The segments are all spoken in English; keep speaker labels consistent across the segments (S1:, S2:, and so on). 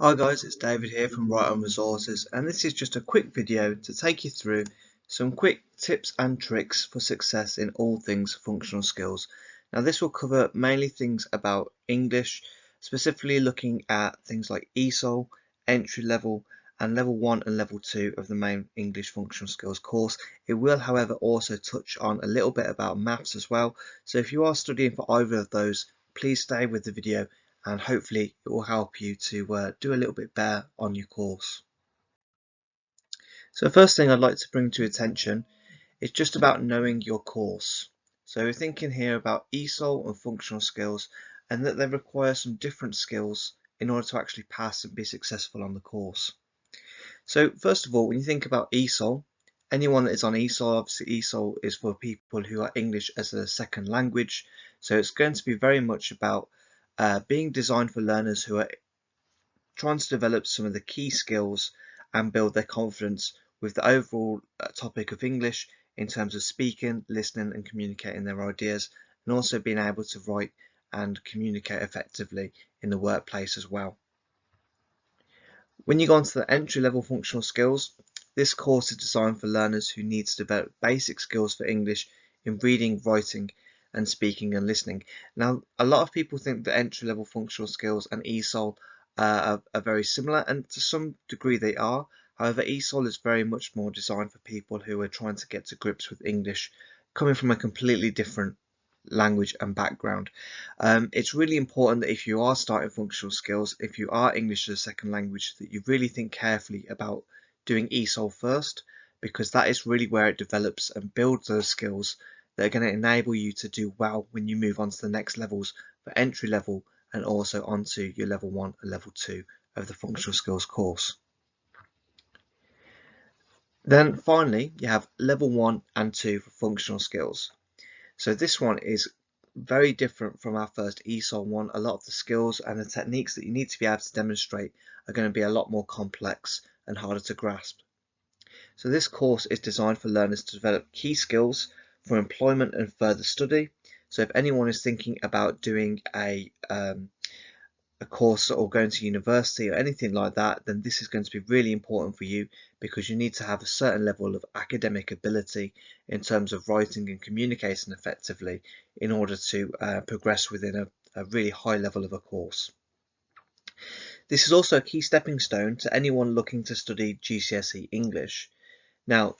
S1: Hi guys, it's David here from Right On Resources, and this is just a quick video to take you through some quick tips and tricks for success in all things functional skills. Now this will cover mainly things about English, specifically looking at things like ESOL, entry level, and level 1 and level 2 of the main English functional skills course. It will however also touch on a little bit about maths as well, so if you are studying for either of those, please stay with the video and hopefully it will help you to do a little bit better on your course. So the first thing I'd like to bring to your attention is just about knowing your course. So we're thinking here about ESOL and functional skills, and that they require some different skills in order to actually pass and be successful on the course. So first of all, when you think about ESOL, anyone that is on ESOL, obviously ESOL is for people who are English as a second language. So it's going to be very much about being designed for learners who are trying to develop some of the key skills and build their confidence with the overall topic of English in terms of speaking, listening and communicating their ideas, and also being able to write and communicate effectively in the workplace as well. When you go on to the entry level functional skills, this course is designed for learners who need to develop basic skills for English in reading, writing and speaking and listening. Now, a lot of people think that entry level functional skills and ESOL are very similar, and to some degree they are. However, ESOL is very much more designed for people who are trying to get to grips with English, coming from a completely different language and background. It's really important that if you are starting functional skills, if you are English as a second language, that you really think carefully about doing ESOL first, because that is really where it develops and builds those skills that are going to enable you to do well when you move on to the next levels for entry level and also onto your level 1 and level 2 of the functional skills course. Then finally, you have level 1 and 2 for functional skills. So this one is very different from our first ESOL one. A lot of the skills and the techniques that you need to be able to demonstrate are going to be a lot more complex and harder to grasp. So this course is designed for learners to develop key skills for employment and further study. So if anyone is thinking about doing a course or going to university or anything like that, then this is going to be really important for you, because you need to have a certain level of academic ability in terms of writing and communicating effectively in order to progress within a really high level of a course. This is also a key stepping stone to anyone looking to study GCSE English. Now,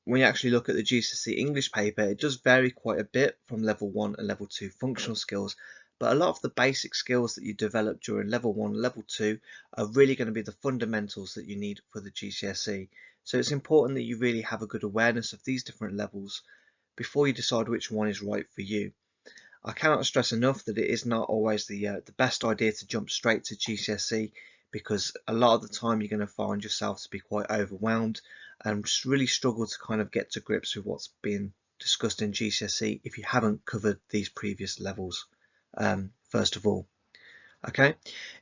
S1: when you actually look at the GCSE English paper, it does vary quite a bit from level 1 and level 2 functional skills, but a lot of the basic skills that you develop during level 1 and level 2 are really going to be the fundamentals that you need for the GCSE. So it's important that you really have a good awareness of these different levels before you decide which one is right for you. I cannot stress enough that it is not always the best idea to jump straight to GCSE, because a lot of the time you're going to find yourself to be quite overwhelmed and really struggle to kind of get to grips with what's being discussed in GCSE if you haven't covered these previous levels first of all. Okay,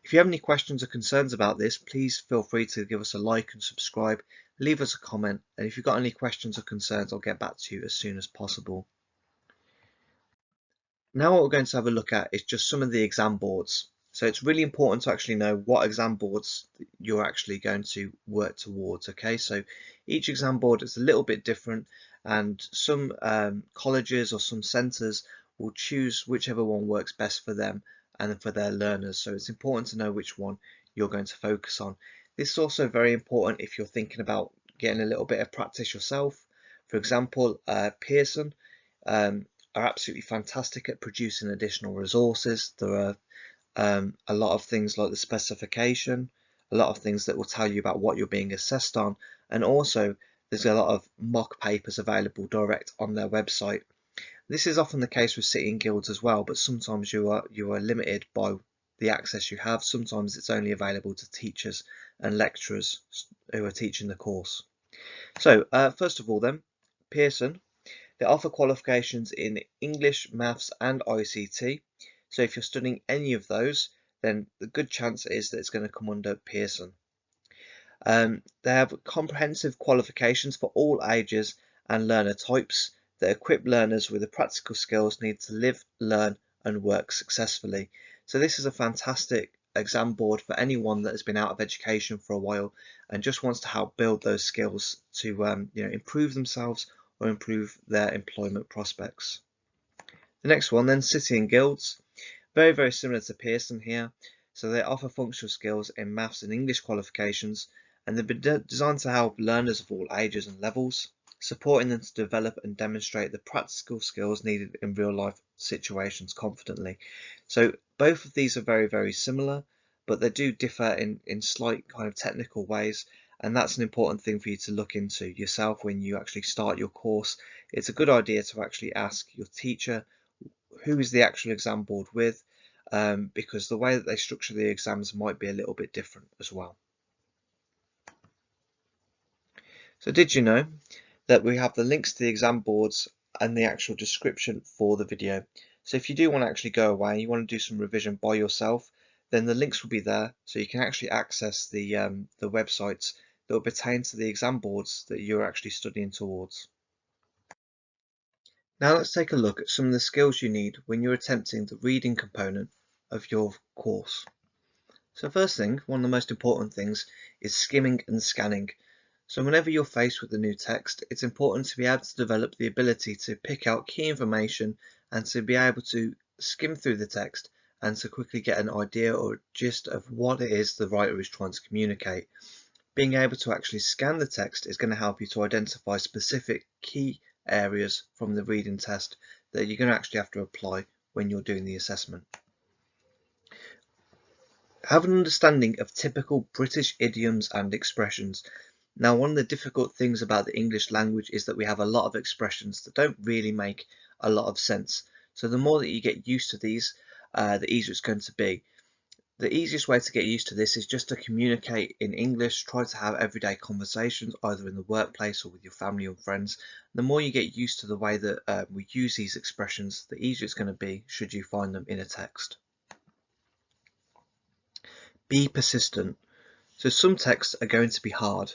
S1: if you have any questions or concerns about this, please feel free to give us a like and subscribe, leave us a comment, and if you've got any questions or concerns, I'll get back to you as soon as possible. Now what we're going to have a look at is just some of the exam boards. So it's really important to actually know what exam boards you're actually going to work towards. Okay, so each exam board is a little bit different, and some colleges or some centres will choose whichever one works best for them and for their learners. So it's important to know which one you're going to focus on. This is also very important if you're thinking about getting a little bit of practice yourself. For example, Pearson are absolutely fantastic at producing additional resources. There are a lot of things like the specification, a lot of things that will tell you about what you're being assessed on, and also there's a lot of mock papers available direct on their website. This is often the case with City and Guilds as well, but sometimes you are limited by the access you have. Sometimes it's only available to teachers and lecturers who are teaching the course. So first of all then, Pearson, they offer qualifications in English, Maths and ICT. So if you're studying any of those, then the good chance is that it's going to come under Pearson. They have comprehensive qualifications for all ages and learner types that equip learners with the practical skills needed to live, learn and work successfully. So this is a fantastic exam board for anyone that has been out of education for a while and just wants to help build those skills to improve themselves or improve their employment prospects. The next one then, City and Guilds. Very, very similar to Pearson here. So they offer functional skills in maths and English qualifications, and they've been designed to help learners of all ages and levels, supporting them to develop and demonstrate the practical skills needed in real life situations confidently. So both of these are very, very similar, but they do differ in slight kind of technical ways, and that's an important thing for you to look into yourself when you actually start your course. It's a good idea to actually ask your teacher who is the actual exam board with, because the way that they structure the exams might be a little bit different as well. So did you know that we have the links to the exam boards and the actual description for the video? So if you do want to actually go away and you want to do some revision by yourself, then the links will be there, so you can actually access the websites that will pertain to the exam boards that you're actually studying towards. Now let's take a look at some of the skills you need when you're attempting the reading component of your course. So first thing, one of the most important things is skimming and scanning. So whenever you're faced with a new text, it's important to be able to develop the ability to pick out key information and to be able to skim through the text and to quickly get an idea or gist of what it is the writer is trying to communicate. Being able to actually scan the text is going to help you to identify specific key areas from the reading test that you're going to actually have to apply when you're doing the assessment. Have an understanding of typical British idioms and expressions. Now, one of the difficult things about the English language is that we have a lot of expressions that don't really make a lot of sense. So the more that you get used to these, the easier it's going to be. The easiest way to get used to this is just to communicate in English. Try to have everyday conversations either in the workplace or with your family or friends. The more you get used to the way that we use these expressions, the easier it's going to be should you find them in a text. Be persistent. So some texts are going to be hard.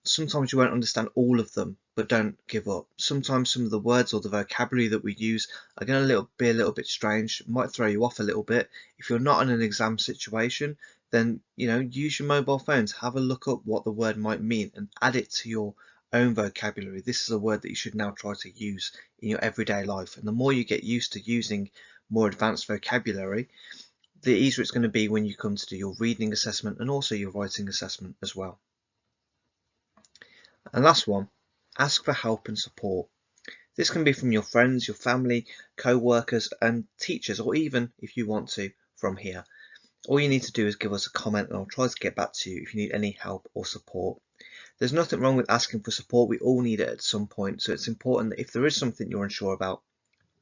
S1: Sometimes you won't understand all of them, but don't give up. Sometimes some of the words or the vocabulary that we use are going to be a little bit strange, might throw you off a little bit. If you're not in an exam situation, then use your mobile phones, have a look up what the word might mean and add it to your own vocabulary. This is a word that you should now try to use in your everyday life, and the more you get used to using more advanced vocabulary, the easier it's going to be when you come to do your reading assessment and also your writing assessment as well. And last one, ask for help and support. This can be from your friends, your family, co-workers and teachers, or even if you want to from here. All you need to do is give us a comment and I'll try to get back to you if you need any help or support. There's nothing wrong with asking for support. We all need it at some point. So it's important that if there is something you're unsure about,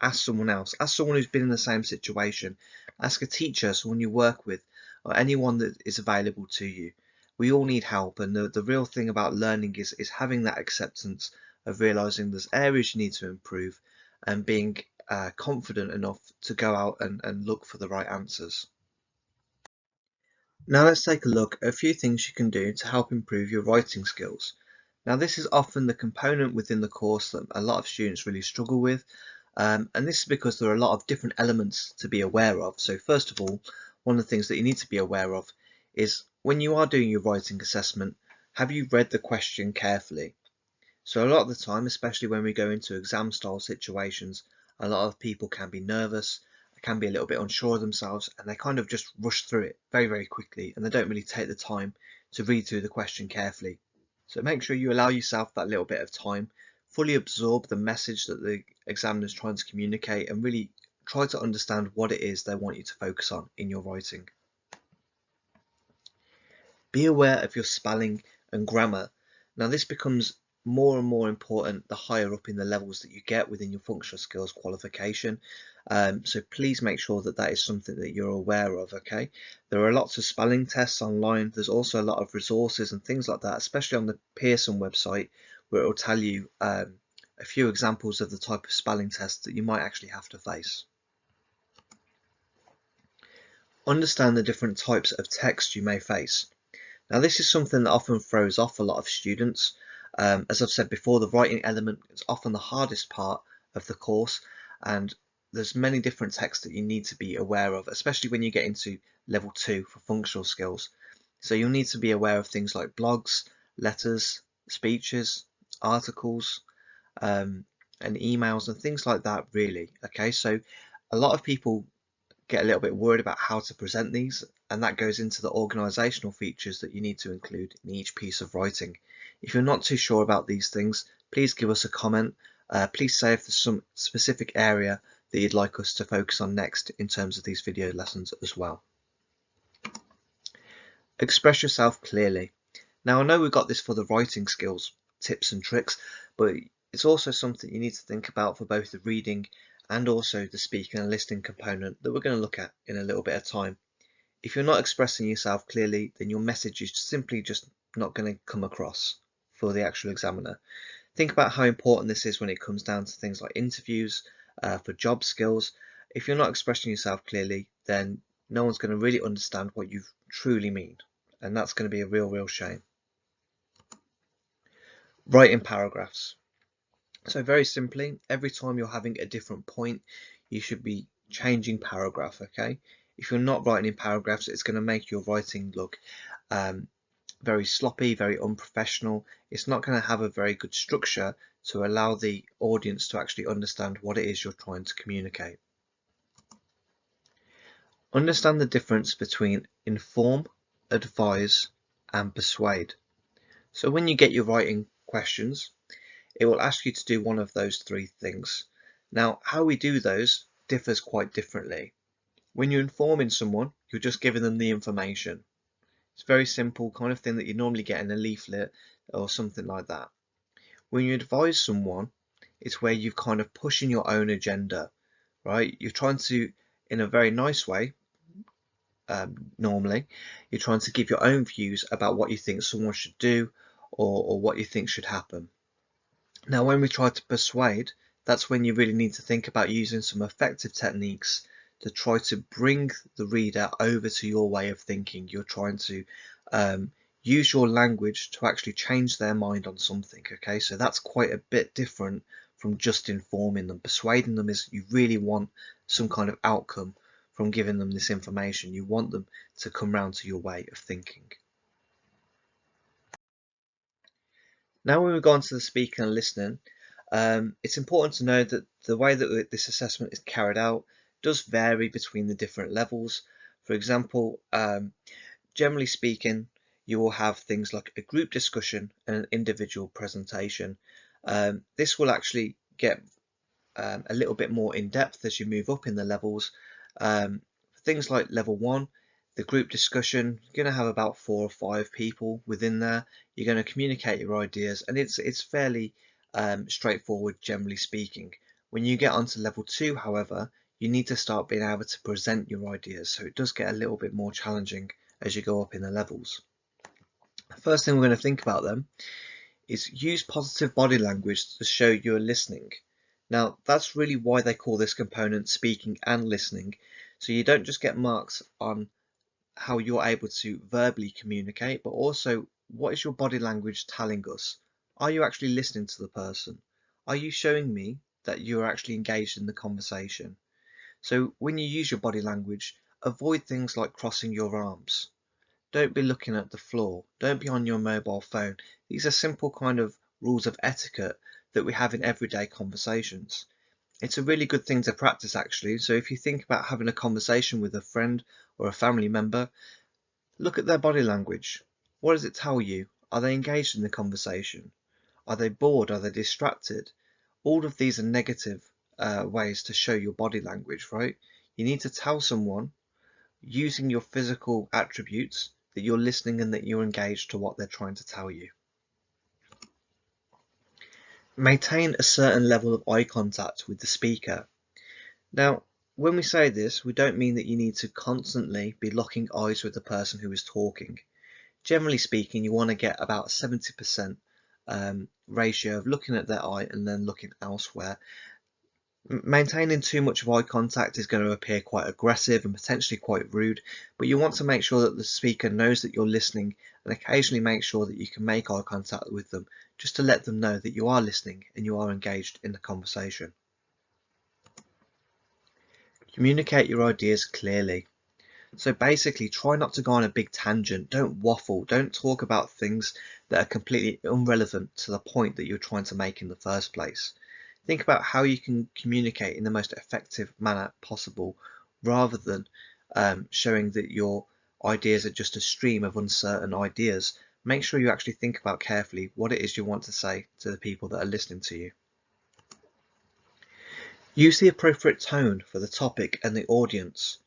S1: ask someone else. Ask someone who's been in the same situation. Ask a teacher, someone you work with, or anyone that is available to you. We all need help, and the real thing about learning is having that acceptance of realizing there's areas you need to improve and being confident enough to go out and look for the right answers. Now let's take a look at a few things you can do to help improve your writing skills. Now this is often the component within the course that a lot of students really struggle with, and this is because there are a lot of different elements to be aware of. So first of all, one of the things that you need to be aware of is when you are doing your writing assessment, have you read the question carefully? So a lot of the time, especially when we go into exam style situations, a lot of people can be nervous, can be a little bit unsure of themselves, and they kind of just rush through it very, very quickly, and they don't really take the time to read through the question carefully. So make sure you allow yourself that little bit of time, fully absorb the message that the examiner is trying to communicate, and really try to understand what it is they want you to focus on in your writing. Be aware of your spelling and grammar. Now this becomes more and more important the higher up in the levels that you get within your functional skills qualification. So please make sure that that is something that you're aware of, okay? There are lots of spelling tests online. There's also a lot of resources and things like that, especially on the Pearson website, where it will tell you a few examples of the type of spelling tests that you might actually have to face. Understand the different types of text you may face. Now this is something that often throws off a lot of students. As I've said before, the writing element is often the hardest part of the course, and there's many different texts that you need to be aware of, especially when you get into level 2 for functional skills. So you'll need to be aware of things like blogs, letters, speeches, articles, and emails and things like that, really. Okay, so a lot of people get a little bit worried about how to present these, and that goes into the organizational features that you need to include in each piece of writing. If you're not too sure about these things, please give us a comment. Please say if there's some specific area that you'd like us to focus on next in terms of these video lessons as well. Express yourself clearly. Now, I know we've got this for the writing skills, tips and tricks, but it's also something you need to think about for both the reading and also the speaking and listening component that we're going to look at in a little bit of time. If you're not expressing yourself clearly, then your message is simply just not going to come across for the actual examiner. Think about how important this is when it comes down to things like interviews, for job skills. If you're not expressing yourself clearly, then no one's going to really understand what you truly mean, and that's going to be a real shame. Write in paragraphs. So very simply, every time you're having a different point, you should be changing paragraph, okay? If you're not writing in paragraphs, it's going to make your writing look very sloppy, very unprofessional. It's not going to have a very good structure to allow the audience to actually understand what it is you're trying to communicate. Understand the difference between inform, advise, and persuade. So when you get your writing questions, it will ask you to do one of those three things. Now, how we do those differs quite differently. When you're informing someone, you're just giving them the information. It's a very simple kind of thing that you normally get in a leaflet or something like that. When you advise someone, it's where you're kind of pushing your own agenda, right? You're trying to, in a very nice way, normally, you're trying to give your own views about what you think someone should do or what you think should happen. Now, when we try to persuade, that's when you really need to think about using some effective techniques to try to bring the reader over to your way of thinking. You're trying to use your language to actually change their mind on something, okay? So that's quite a bit different from just informing them. Persuading them is you really want some kind of outcome from giving them this information. You want them to come round to your way of thinking. Now when we go on to the speaking and listening, it's important to know that the way that this assessment is carried out does vary between the different levels. For example, generally speaking, you will have things like a group discussion and an individual presentation. This will actually get a little bit more in depth as you move up in the levels. Things like level 1, the group discussion, you're going to have about 4 or 5 people within there. You're going to communicate your ideas, and it's fairly straightforward, generally speaking. When you get onto level 2, however, you need to start being able to present your ideas, so it does get a little bit more challenging as you go up in the levels. The first thing we're going to think about then is use positive body language to show you're listening. Now, that's really why they call this component speaking and listening. So you don't just get marks on how you're able to verbally communicate, but also what is your body language telling us? Are you actually listening to the person? Are you showing me that you're actually engaged in the conversation? So when you use your body language, avoid things like crossing your arms. Don't be looking at the floor. Don't be on your mobile phone. These are simple kind of rules of etiquette that we have in everyday conversations. It's a really good thing to practice, actually. So if you think about having a conversation with a friend or a family member, look at their body language. What does it tell you? Are they engaged in the conversation? Are they bored? Are they distracted? All of these are negative ways to show your body language, right? You need to tell someone using your physical attributes that you're listening and that you're engaged to what they're trying to tell you. Maintain a certain level of eye contact with the speaker. Now, when we say this, we don't mean that you need to constantly be locking eyes with the person who is talking. Generally speaking, you want to get about 70% ratio of looking at their eye and then looking elsewhere. Maintaining too much of eye contact is going to appear quite aggressive and potentially quite rude, but you want to make sure that the speaker knows that you're listening, and occasionally make sure that you can make eye contact with them just to let them know that you are listening and you are engaged in the conversation. Communicate your ideas clearly. So basically, try not to go on a big tangent. Don't waffle. Don't talk about things that are completely irrelevant to the point that you're trying to make in the first place. Think about how you can communicate in the most effective manner possible, rather than showing that your ideas are just a stream of uncertain ideas. Make sure you actually think about carefully what it is you want to say to the people that are listening to you. Use the appropriate tone for the topic and the audience.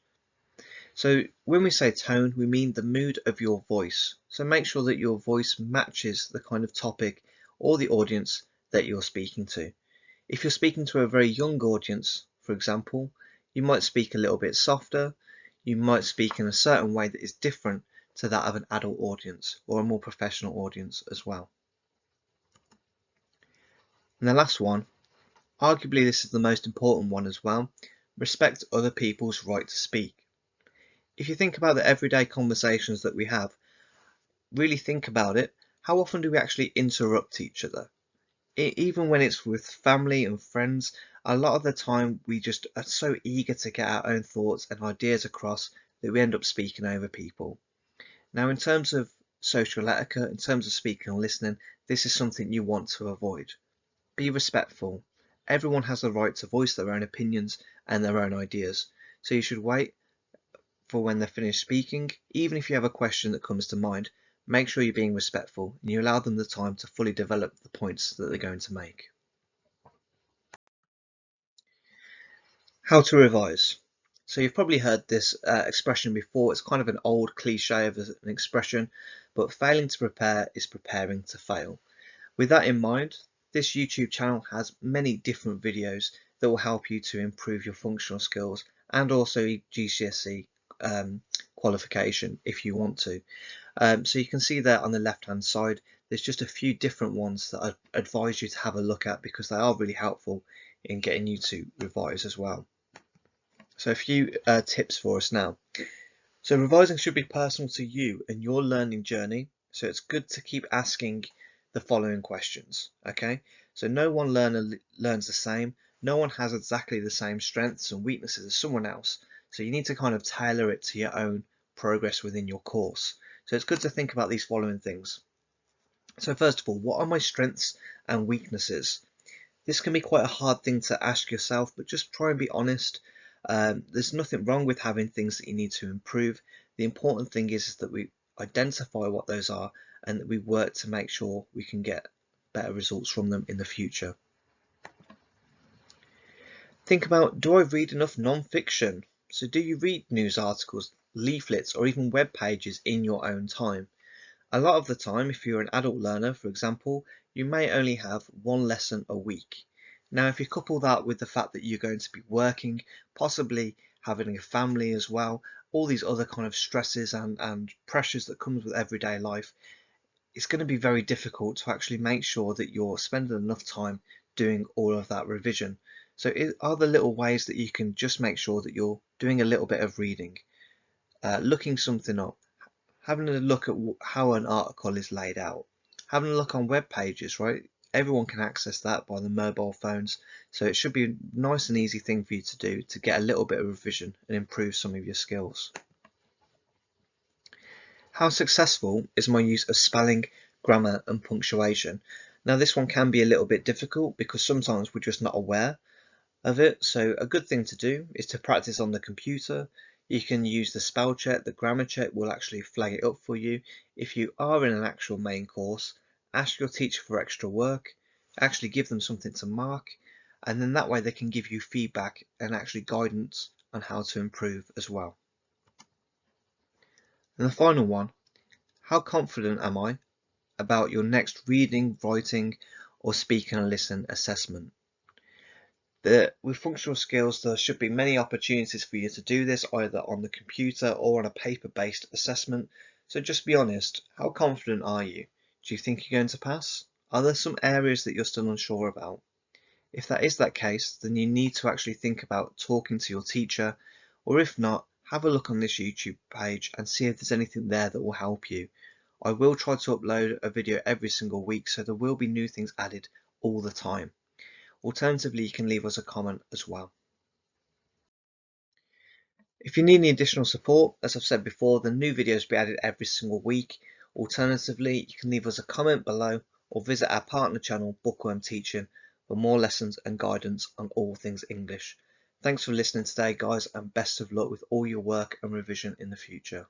S1: So when we say tone, we mean the mood of your voice. So make sure that your voice matches the kind of topic or the audience that you're speaking to. If you're speaking to a very young audience, for example, you might speak a little bit softer. You might speak in a certain way that is different to that of an adult audience or a more professional audience as well. And the last one, arguably this is the most important one as well, respect other people's right to speak. If you think about the everyday conversations that we have, really think about it, how often do we actually interrupt each other? Even when it's with family and friends, a lot of the time we just are so eager to get our own thoughts and ideas across that we end up speaking over people. Now, in terms of social etiquette, in terms of speaking and listening, this is something you want to avoid. Be respectful. Everyone has the right to voice their own opinions and their own ideas, so you should wait for when they're finished speaking. Even if you have a question that comes to mind, make sure you're being respectful and you allow them the time to fully develop the points that they're going to make. How to revise. So you've probably heard this expression before. It's kind of an old cliche of an expression, but failing to prepare is preparing to fail. With that in mind, this YouTube channel has many different videos that will help you to improve your functional skills and also GCSE qualification if you want to. So you can see there on the left hand side, there's just a few different ones that I advise you to have a look at because they are really helpful in getting you to revise as well. So a few tips for us now. So revising should be personal to you and your learning journey. So it's good to keep asking the following questions. Okay, so no one learner learns the same. No one has exactly the same strengths and weaknesses as someone else. So you need to kind of tailor it to your own progress within your course. So it's good to think about these following things. So first of all, what are my strengths and weaknesses? This can be quite a hard thing to ask yourself, but just try and be honest. There's nothing wrong with having things that you need to improve. The important thing is that we identify what those are and that we work to make sure we can get better results from them in the future. Think about, do I read enough non-fiction? So do you read news articles, leaflets, or even web pages in your own time? A lot of the time, if you're an adult learner, for example, you may only have one lesson a week. Now, if you couple that with the fact that you're going to be working, possibly having a family as well, all these other kind of stresses and pressures that comes with everyday life, it's going to be very difficult to actually make sure that you're spending enough time doing all of that revision. So are the little ways that you can just make sure that you're doing a little bit of reading, looking something up, having a look at how an article is laid out, having a look on web pages, right? Everyone can access that by the mobile phones, so it should be a nice and easy thing for you to do to get a little bit of revision and improve some of your skills. How successful is my use of spelling, grammar and punctuation? Now this one can be a little bit difficult because sometimes we're just not aware of it, so a good thing to do is to practice on the computer. You can use the spell check, the grammar check will actually flag it up for you. If you are in an actual main course, ask your teacher for extra work, actually give them something to mark, and then that way they can give you feedback and actually guidance on how to improve as well. And the final one, how confident am I about your next reading, writing or speak and listen assessment? With functional skills, there should be many opportunities for you to do this either on the computer or on a paper-based assessment. So just be honest, how confident are you? Do you think you're going to pass? Are there some areas that you're still unsure about? If that is that case, then you need to actually think about talking to your teacher, or if not, have a look on this YouTube page and see if there's anything there that will help you. I will try to upload a video every single week, so there will be new things added all the time. Alternatively, you can leave us a comment as well. If you need any additional support, as I've said before, the new videos will be added every single week. Alternatively, you can leave us a comment below or visit our partner channel, Bookworm Teaching, for more lessons and guidance on all things English. Thanks for listening today, guys, and best of luck with all your work and revision in the future.